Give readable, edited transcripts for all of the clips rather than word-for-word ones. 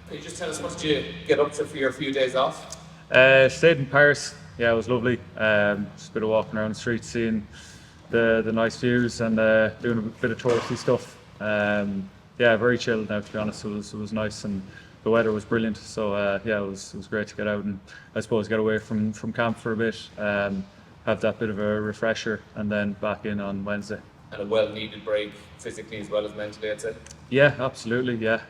Can you just tell us what did you get up to for your few days off? Stayed in Paris. Yeah, it was lovely. Just a bit of walking around the streets, seeing the nice views, and doing a bit of touristy stuff. Yeah, very chilled now. To be honest, it was nice, and the weather was brilliant. So yeah, it was great to get out and I suppose get away from camp for a bit. Have that bit of a refresher, and then back in on Wednesday. And a well-needed break, physically as well as mentally, I'd say. Yeah, absolutely. Yeah,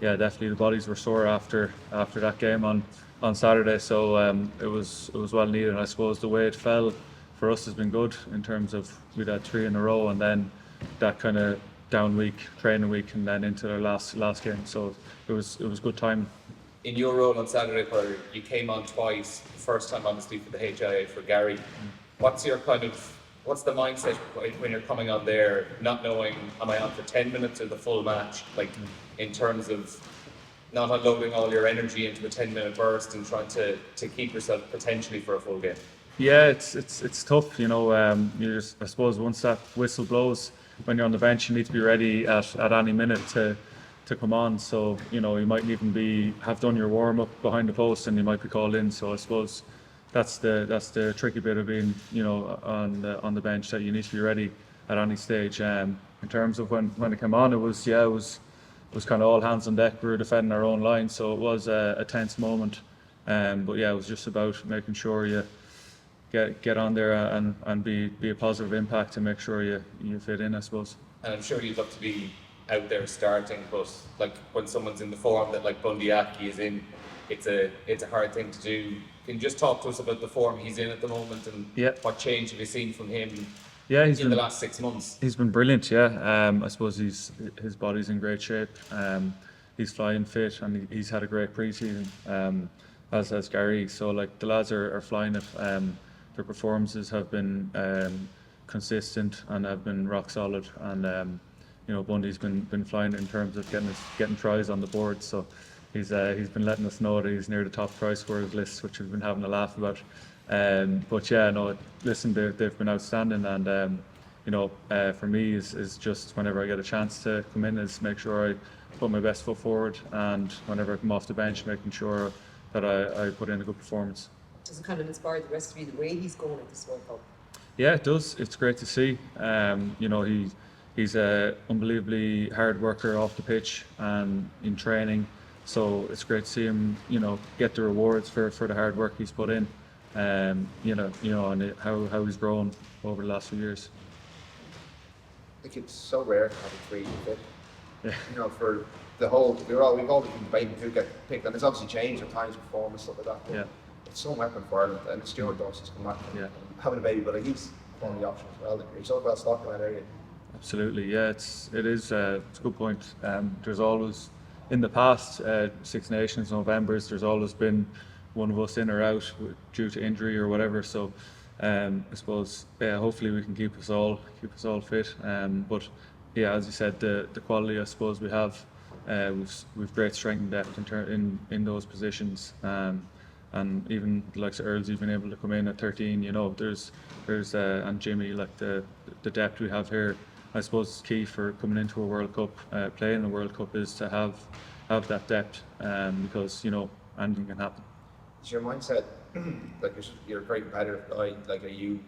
yeah, definitely. The bodies were sore after that game on Saturday, so it was well needed. And I suppose the way it fell for us has been good in terms of we'd had three in a row, and then that kind of down week, training week, and then into their last game. So it was good time. In your role on Saturday, where you came on twice, the first time obviously for the HIA for Gary, what's the mindset when you're coming on there, not knowing am I on for 10 minutes or the full match, like in terms of not unloading all your energy into a 10-minute burst and trying to keep yourself potentially for a full game? Yeah, it's tough, you know. You just, I suppose, once that whistle blows, when you're on the bench, you need to be ready at any minute to come on. So you know, you might even have done your warm up behind the post, and you might be called in. So I suppose that's the tricky bit of being, you know, on the bench, that you need to be ready at any stage. In terms of when it came on, it was kind of all hands on deck. We were defending our own line, so it was a tense moment. But yeah, it was just about making sure you get on there and be a positive impact and make sure you fit in, I suppose. And I'm sure you'd love to be out there starting, but like when someone's in the form that like Bundyaki is in, it's a hard thing to do. Can you just talk to us about the form he's in at the moment and Yeah. what change have you seen from him Yeah, in the last 6 months? he's been brilliant. Yeah, I suppose his body's in great shape. He's flying fit, and he's had a great preseason. As has Gary. So like the lads are flying it. Their performances have been consistent and have been rock solid. And you know, Bundy's been flying in terms of getting tries on the board. So he's been letting us know that he's near the top try scorers list, which we've been having a laugh about. But yeah, no, listen, they've been outstanding, and you know, for me is just whenever I get a chance to come in, is make sure I put my best foot forward, and whenever I come off the bench, making sure that I put in a good performance. Does it kind of inspire the rest of you the way he's going at this World Cup? Yeah, it does. It's great to see. You know, he's a unbelievably hard worker off the pitch and in training. So it's great to see him, you know, get the rewards for the hard work he's put in. You know, and how he's grown over the last few years. Like, it's so rare to have a three fit. Yeah. You know, for the whole, we've always been debating who get picked, and it's obviously changed at times, performance, stuff like that. But Yeah. it's so weapon for Ireland, and Stuart Dawson's come back and Yeah. having a baby, but like, he's one of the options as well. He's all about stock in that area. Absolutely, yeah. It's a good point. There's always, in the past, Six Nations, Novembers, there's always been one of us in or out due to injury or whatever. So I suppose, yeah, hopefully we can keep us all fit. But yeah, as you said, the quality I suppose we have, we've great strength and depth in those positions. And even the likes of Earls, you've been able to come in at 13. You know, there's and Jimmy, like the depth we have here. I suppose it's key for coming into a World Cup, playing a World Cup, is to have that depth, because you know anything can happen. Is your mindset, like you're a very competitive guy, like are you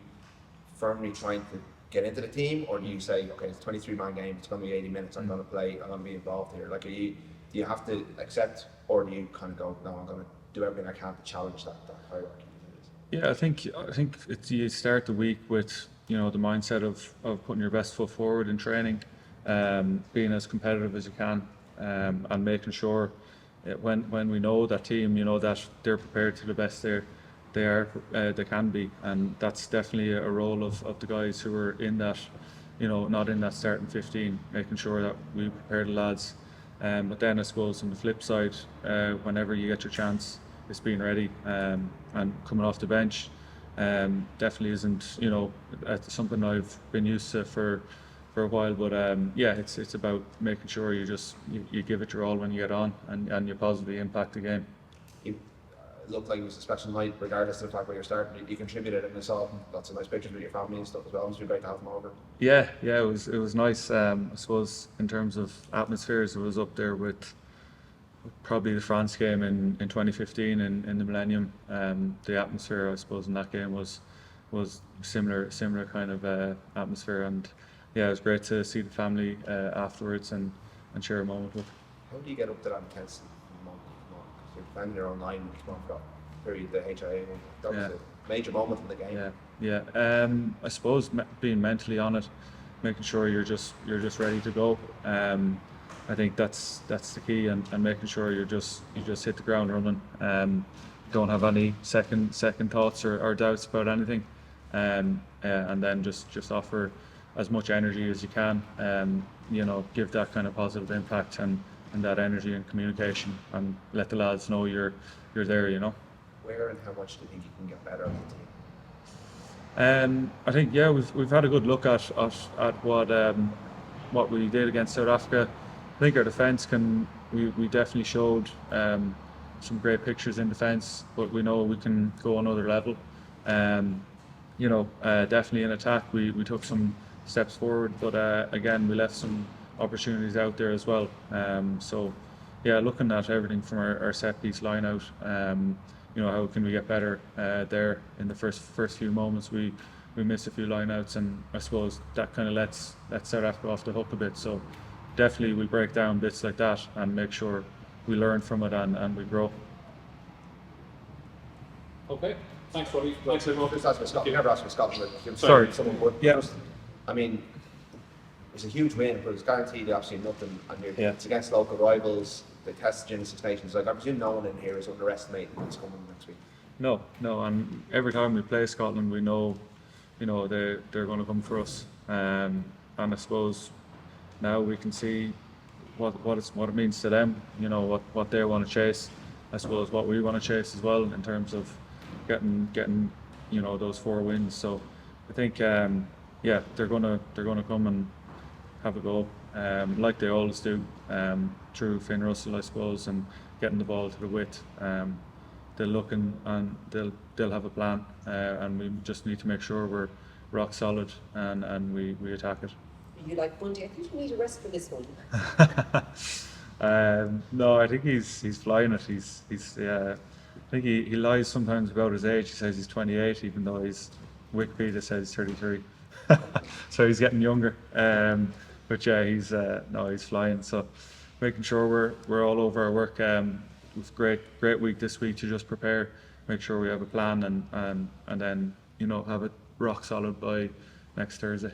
firmly trying to get into the team, or do you say, okay, it's a 23-man game, it's going to be 80 minutes, I'm going to play, I'm going to be involved here? Like, do you have to accept, or do you kind of go, no, I'm going to do everything I can to challenge that hierarchy? Yeah, I think you start the week with, you know, the mindset of putting your best foot forward in training, being as competitive as you can, and making sure when we know that team, you know, that they're prepared to the best they can be, and that's definitely a role of the guys who are in that, you know, not in that starting 15, making sure that we prepare the lads. But then I suppose on the flip side, whenever you get your chance, it's being ready, and coming off the bench definitely isn't, you know, something I've been used to for a while. But yeah, it's about making sure you give it your all when you get on, and you positively impact the game. It looked like it was a special night, regardless of the fact where you're starting. You contributed, and I saw lots of nice pictures with your family and stuff as well. It was really great to have them over. Yeah, it was nice. I suppose in terms of atmospheres, it was up there with probably the France game in 2015 in the Millennium. The atmosphere, I suppose, in that game was similar kind of atmosphere, and yeah, it was great to see the family afterwards and share a moment with. How do you get up to that intensity? Because you're playing your own line, come on, got period the HIA one. That was a major moment in the game. Yeah. I suppose being mentally on it, making sure you're just ready to go. I think that's the key, and making sure you just hit the ground running. Don't have any second thoughts or doubts about anything, and then just offer as much energy as you can. Give that kind of positive impact and that energy and communication, and let the lads know you're there. Where and how much do you think you can get better as a team? I think we've had a good look at what we did against South Africa. I think our defence we definitely showed some great pictures in defence, but we know we can go another level. Definitely in attack we took some steps forward, but again we left some opportunities out there as well. Looking at everything from our set piece line out, how can we get better there in the first few moments. We missed a few line outs, and I suppose that kind of lets South Africa off the hook a bit. So definitely we'll break down bits like that and make sure we learn from it and we grow. Okay, thanks Robbie. Thanks everyone. Just ask for Scotland. You never asked for Scotland. But Sorry. Someone would. Yeah. I mean, it's a huge win, but it's guaranteed absolutely nothing. And Yeah. it's against local rivals. They tested you in Six Nations. Like, I presume no one in here is underestimating what's coming next week. No, and every time we play Scotland, we know, they're going to come for us. And I suppose now we can see what it means to them. What they want to chase. I suppose what we want to chase as well in terms of getting those 4 wins. So I think they're gonna come and have a go, like they always do, through Finn Russell, I suppose, and getting the ball to the width. They'll look and they'll have a plan, and we just need to make sure we're rock solid and we attack it. You like Bundy? I think you need a rest for this one. No, I think he's flying it. I think he lies sometimes about his age. He says he's 28, even though his Wikipedia says he's 33. So he's getting younger. But yeah, he's flying. So making sure we're all over our work. With great week this week to just prepare, make sure we have a plan, and then have it rock solid by next Thursday.